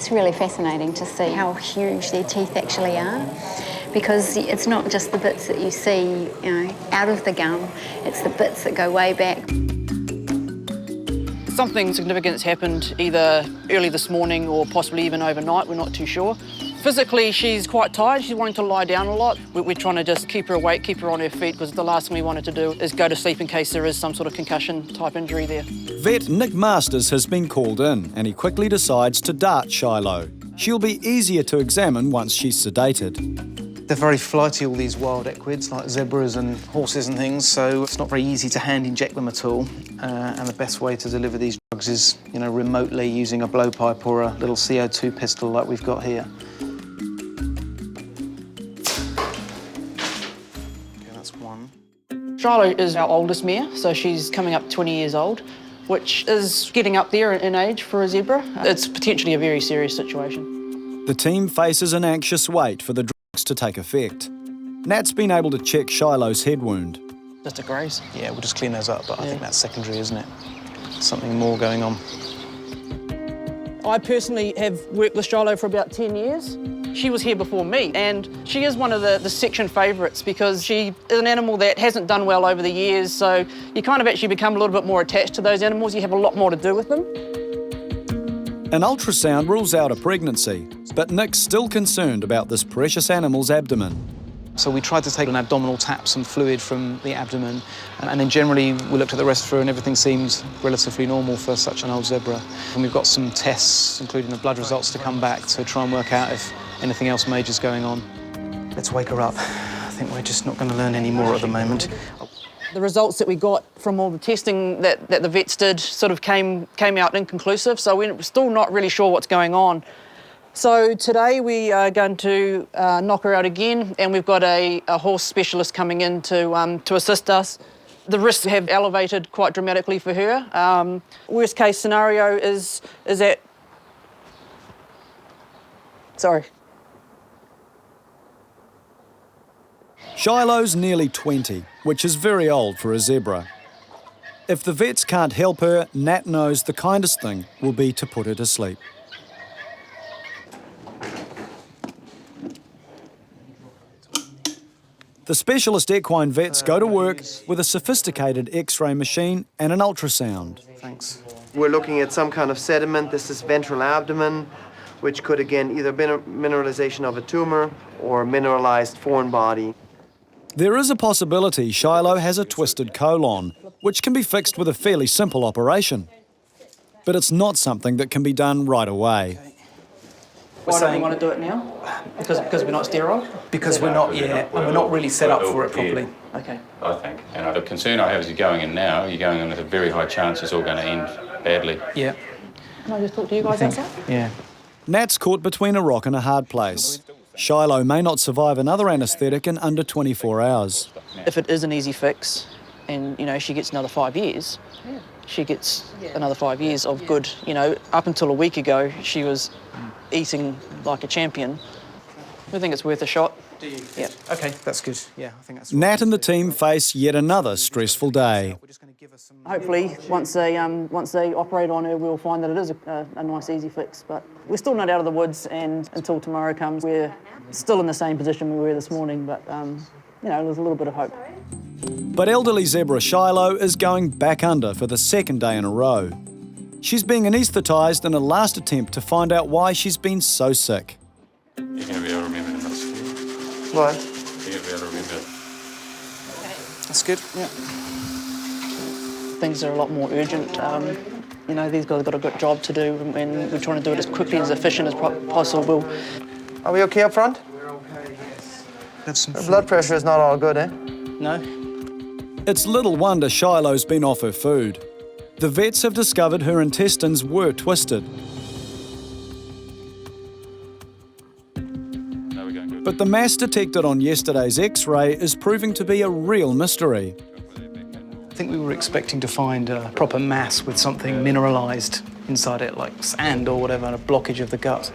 It's really fascinating to see how huge their teeth actually are, because it's not just the bits that you see, out of the gum, it's the bits that go way back. Something significant's happened either early this morning or possibly even overnight, we're not too sure. Physically, she's quite tired, she's wanting to lie down a lot. We're trying to just keep her awake, keep her on her feet, because the last thing we wanted to do is go to sleep in case there is some sort of concussion type injury there. Vet Nick Masters has been called in and he quickly decides to dart Shiloh. She'll be easier to examine once she's sedated. They're very flighty, all these wild equids, like zebras and horses and things, so it's not very easy to hand inject them at all. And the best way to deliver these drugs is, remotely using a blowpipe or a little CO2 pistol like we've got here. Okay, that's one. Shiloh is our oldest mare, so she's coming up 20 years old, which is getting up there in age for a zebra. It's potentially a very serious situation. The team faces an anxious wait for the drugs to take effect. Nat's been able to check Shiloh's head wound. Just a graze. Yeah, we'll just clean those up, but I think that's secondary, isn't it? Something more going on. I personally have worked with Shiloh for about 10 years. She was here before me, and she is one of the section favourites because she is an animal that hasn't done well over the years, so you kind of actually become a little bit more attached to those animals. You have a lot more to do with them. An ultrasound rules out a pregnancy, but Nick's still concerned about this precious animal's abdomen. So we tried to take an abdominal tap, some fluid from the abdomen, and then generally we looked at the rest through and everything seemed relatively normal for such an old zebra. And we've got some tests, including the blood results, to come back to try and work out if anything else major is going on. Let's wake her up. I think we're just not going to learn any more at the moment. The results that we got from all the testing that the vets did sort of came out inconclusive, so we're still not really sure what's going on. So today we are going to knock her out again, and we've got a horse specialist coming in to assist us. The risks have elevated quite dramatically for her. Worst case scenario is that... Sorry. Shiloh's nearly 20, which is very old for a zebra. If the vets can't help her, Nat knows the kindest thing will be to put her to sleep. The specialist equine vets go to work with a sophisticated X-ray machine and an ultrasound. Thanks. We're looking at some kind of sediment. This is ventral abdomen, which could, again, either be mineralization of a tumor or mineralized foreign body. There is a possibility Shiloh has a twisted colon, which can be fixed with a fairly simple operation. But it's not something that can be done right away. Why don't we want to do it now? Because we're not sterile? Because we're not yet, and we're not really set up for it properly. Okay. I think. And the concern I have is you're going in now, you're going in with a very high chance it's all going to end badly. Yeah. Can I just talk to you guys outside? Yeah. Nat's caught between a rock and a hard place. Shiloh may not survive another anaesthetic in under 24 hours. If it is an easy fix and, she gets another 5 years, she gets another 5 years of good, up until a week ago, she was eating like a champion. I think it's worth a shot. Do you? Yeah. Okay, that's good. Yeah, I think that's... Nat and the team face yet another stressful day. Hopefully, once they operate on her, we'll find that it is a nice, easy fix. But we're still not out of the woods, and until tomorrow comes, we're still in the same position we were this morning. But there's a little bit of hope. But elderly zebra Shiloh is going back under for the second day in a row. She's being anaesthetised in a last attempt to find out why she's been so sick. You're going to be able to remember the muscle. What? You're going to be able to remember. That's good, yeah. Things are a lot more urgent. These guys have got a good job to do, and we're trying to do it as quickly and as efficient as possible. Are we okay up front? We're okay, yes. Her blood pressure is not all good, eh? No? It's little wonder Shiloh's been off her food. The vets have discovered her intestines were twisted. But the mass detected on yesterday's X-ray is proving to be a real mystery. I think we were expecting to find a proper mass with something mineralised inside it, like sand or whatever, a blockage of the gut.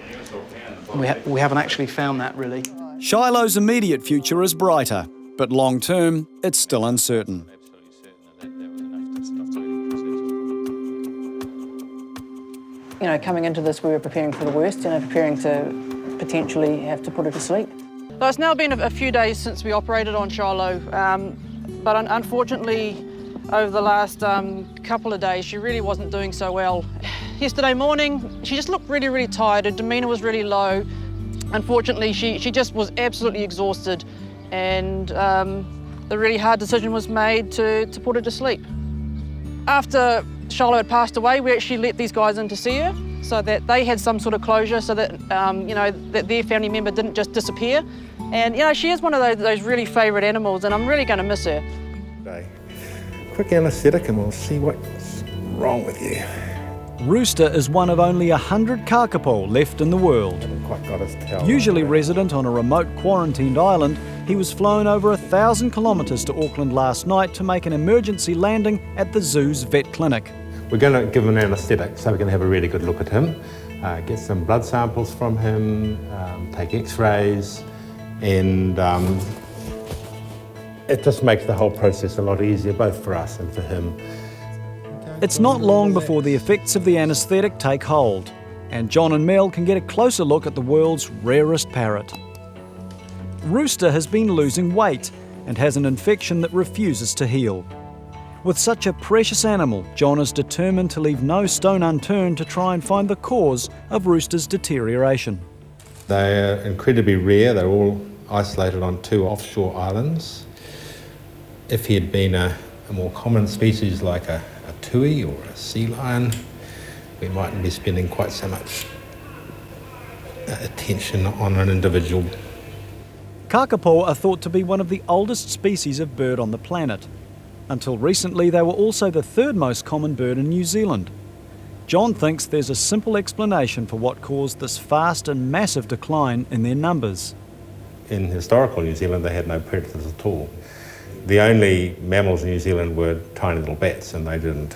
We haven't actually found that, really. Shiloh's immediate future is brighter, but long-term, it's still uncertain. coming into this, we were preparing for the worst, preparing to potentially have to put her to sleep. So it's now been a few days since we operated on Shiloh, but unfortunately, over the last couple of days, she really wasn't doing so well. Yesterday morning, she just looked really, really tired. Her demeanour was really low. Unfortunately, she just was absolutely exhausted, and the really hard decision was made to put her to sleep. After Shiloh had passed away, we actually let these guys in to see her so that they had some sort of closure, so that, that their family member didn't just disappear. And, she is one of those really favourite animals, and I'm really going to miss her. Quick anaesthetic and we'll see what's wrong with you. Rooster is one of only 100 kakapo left in the world. Haven't quite got his tail. Usually resident on a remote quarantined island, he was flown over 1,000 kilometres to Auckland last night to make an emergency landing at the zoo's vet clinic. We're going to give him an anaesthetic so we can have a really good look at him, get some blood samples from him, take x-rays, and it just makes the whole process a lot easier, both for us and for him. It's not long before the effects of the anaesthetic take hold, and John and Mel can get a closer look at the world's rarest parrot. Rooster has been losing weight and has an infection that refuses to heal. With such a precious animal, John is determined to leave no stone unturned to try and find the cause of Rooster's deterioration. They're incredibly rare. They're all isolated on 2 offshore islands. If he had been a more common species like a tui or a sea lion, we mightn't be spending quite so much attention on an individual. Kakapo are thought to be one of the oldest species of bird on the planet. Until recently, they were also the 3rd most common bird in New Zealand. John thinks there's a simple explanation for what caused this fast and massive decline in their numbers. In historical New Zealand, they had no predators at all. The only mammals in New Zealand were tiny little bats, and they didn't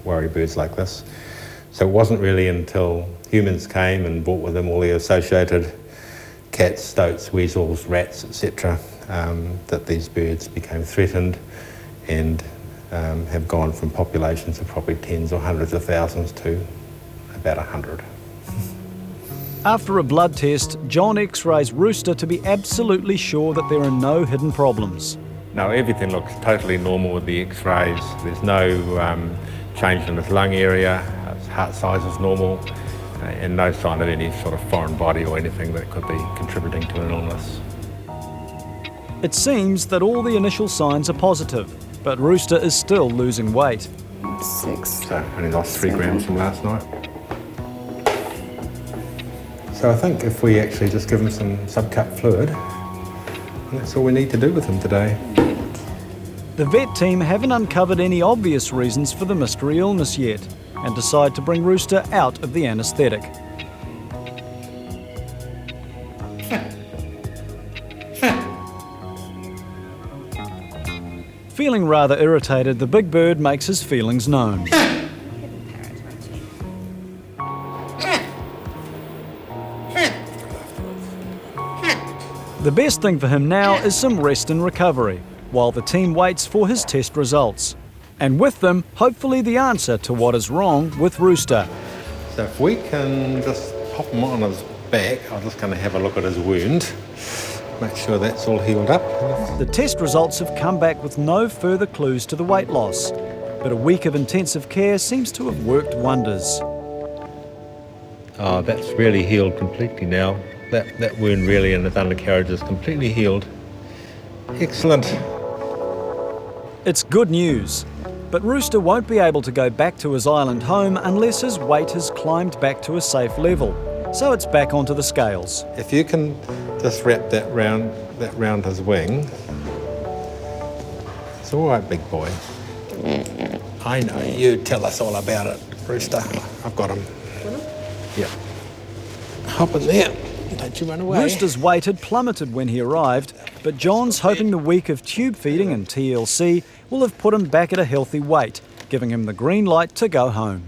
worry birds like this. So it wasn't really until humans came and brought with them all the associated cats, stoats, weasels, rats, etc., that these birds became threatened and have gone from populations of probably tens or hundreds of thousands to about 100. After a blood test, John x-rays Rooster to be absolutely sure that there are no hidden problems. No, everything looks totally normal with the x-rays. There's no change in his lung area, his heart size is normal, and no sign of any sort of foreign body or anything that could be contributing to an illness. It seems that all the initial signs are positive, but Rooster is still losing weight. 6. So only lost 3 grams from last night. So I think if we actually just give him some subcut fluid, that's all we need to do with him today. The vet team haven't uncovered any obvious reasons for the mystery illness yet, and decide to bring Rooster out of the anaesthetic. Feeling rather irritated, the big bird makes his feelings known. The best thing for him now is some rest and recovery, while the team waits for his test results. And with them, hopefully the answer to what is wrong with Rooster. So if we can just pop him on his back, I'm just going to have a look at his wound, make sure that's all healed up. The test results have come back with no further clues to the weight loss, but a week of intensive care seems to have worked wonders. Oh, that's really healed completely now. That wound really in his undercarriage is completely healed. Excellent. It's good news, but Rooster won't be able to go back to his island home unless his weight has climbed back to a safe level, so it's back onto the scales. If you can just wrap that round his wing. It's all right, big boy. I know, you tell us all about it, Rooster. I've got him. Yeah. Hop in there. Don't you run away. Rooster's weight had plummeted when he arrived, but John's hoping the week of tube feeding and TLC will have put him back at a healthy weight, giving him the green light to go home.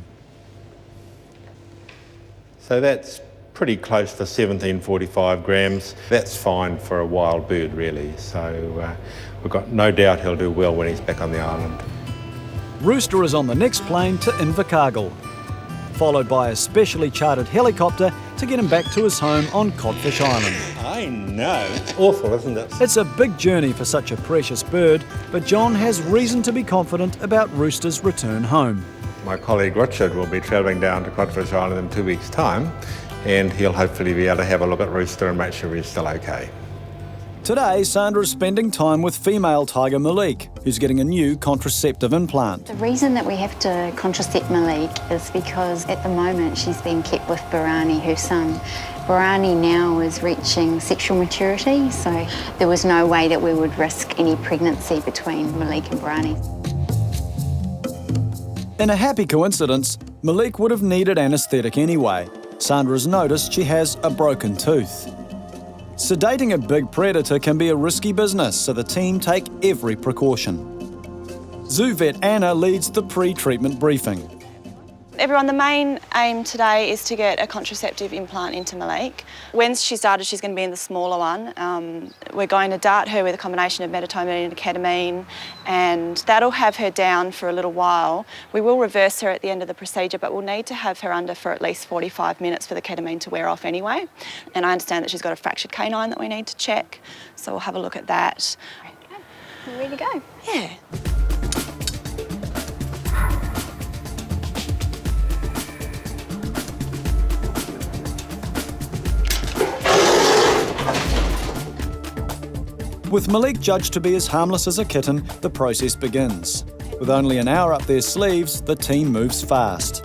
So that's pretty close to 1745 grams. That's fine for a wild bird, really. So we've got no doubt he'll do well when he's back on the island. Rooster is on the next plane to Invercargill. followed by a specially chartered helicopter to get him back to his home on Codfish Island. I know. It's awful, isn't it? It's a big journey for such a precious bird, but John has reason to be confident about Rooster's return home. My colleague Richard will be travelling down to Codfish Island in 2 weeks' time, and he'll hopefully be able to have a look at Rooster and make sure he's still okay. Today, Sandra's spending time with female tiger Malik, who's getting a new contraceptive implant. The reason that we have to contracept Malik is because at the moment she's being kept with Barani, her son. Barani now is reaching sexual maturity, so there was no way that we would risk any pregnancy between Malik and Barani. In a happy coincidence, Malik would have needed anaesthetic anyway. Sandra's noticed she has a broken tooth. Sedating a big predator can be a risky business, so the team take every precaution. Zoo vet Anna leads the pre-treatment briefing. Everyone, the main aim today is to get a contraceptive implant into Malik. When she started, she's going to be in the smaller one. We're going to dart her with a combination of metatomin and ketamine, and that'll have her down for a little while. We will reverse her at the end of the procedure, but we'll need to have her under for at least 45 minutes for the ketamine to wear off anyway. And I understand that she's got a fractured canine that we need to check, so we'll have a look at that. Okay, we're ready to go. Yeah. With Malik judged to be as harmless as a kitten, the process begins. With only an hour up their sleeves, the team moves fast.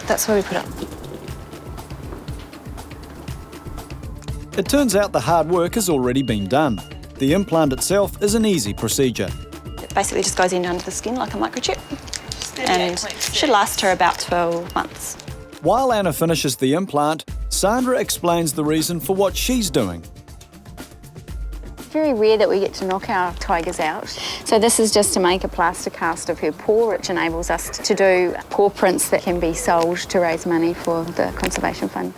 That's where we put it. It turns out the hard work has already been done. The implant itself is an easy procedure. It basically just goes in under the skin like a microchip, and should last her about 12 months. While Anna finishes the implant, Sandra explains the reason for what she's doing. Very rare that we get to knock our tigers out. So this is just to make a plaster cast of her paw, which enables us to do paw prints that can be sold to raise money for the Conservation Fund.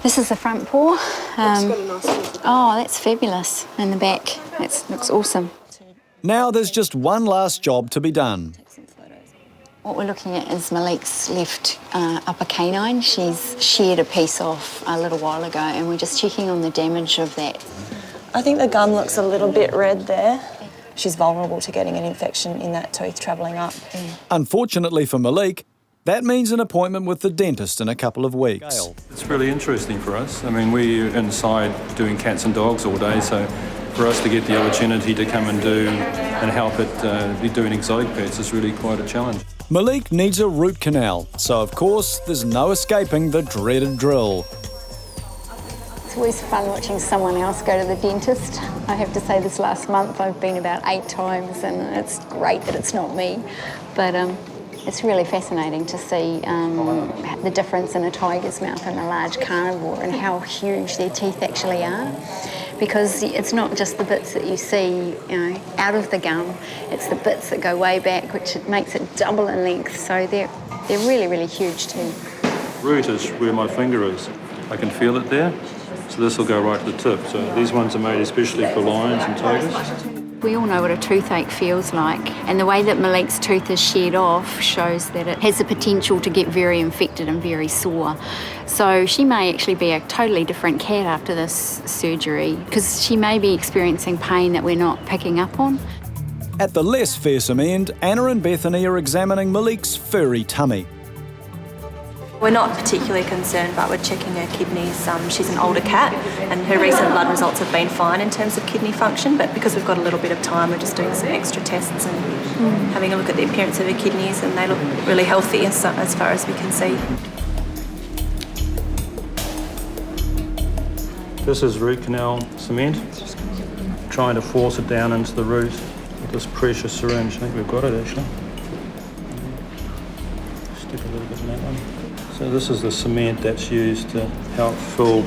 This is the front paw. Oh, that's fabulous. And the back, that looks awesome. Now there's just one last job to be done. What we're looking at is Malik's left upper canine. She's sheared a piece off a little while ago, and we're just checking on the damage of that. I think the gum looks a little bit red there. She's vulnerable to getting an infection in that tooth travelling up. Unfortunately for Malik, that means an appointment with the dentist in a couple of weeks. It's really interesting for us. I mean, we're inside doing cats and dogs all day, so for us to get the opportunity to come and do and help it be doing exotic pets is really quite a challenge. Malik needs a root canal, so of course there's no escaping the dreaded drill. It's always fun watching someone else go to the dentist. I have to say this last month I've been about 8 times, and it's great that it's not me. But it's really fascinating to see the difference in a tiger's mouth and a large carnivore and how huge their teeth actually are. Because it's not just the bits that you see, out of the gum, it's the bits that go way back, which makes it double in length. So they're really, really huge too. Root is where my finger is. I can feel it there, so this will go right to the tip. So these ones are made especially for lions and tigers. We all know what a toothache feels like, and the way that Malik's tooth is sheared off shows that it has the potential to get very infected and very sore. So she may actually be a totally different cat after this surgery, because she may be experiencing pain that we're not picking up on. At the less fearsome end, Anna and Bethany are examining Malik's furry tummy. We're not particularly concerned, but we're checking her kidneys. She's an older cat, and her recent blood results have been fine in terms of kidney function, but because we've got a little bit of time, we're just doing some extra tests and having a look at the appearance of her kidneys, and they look really healthy as far as we can see. This is root canal cement. Trying to force it down into the root with this pressure syringe. I think we've got it actually. Stick a little bit in that one. So this is the cement that's used to help fill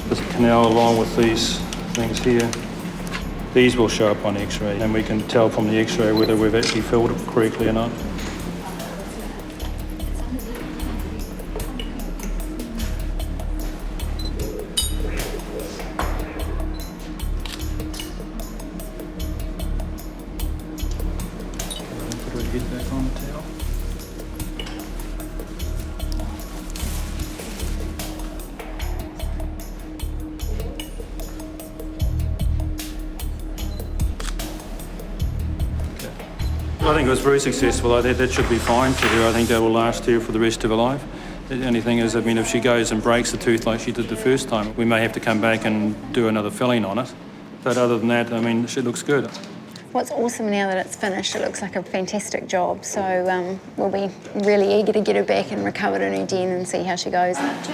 this canal along with these things here. These will show up on X-ray, and we can tell from the X-ray whether we've actually filled it correctly or not. I think it was very successful. I think that should be fine for her. I think that will last her for the rest of her life. The only thing is, I mean, if she goes and breaks the tooth like she did the first time, we may have to come back and do another filling on it. But other than that, I mean, she looks good. What's awesome now that it's finished, it looks like a fantastic job. So we'll be really eager to get her back and recover her new den and see how she goes. 1, 2,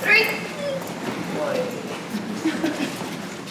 3.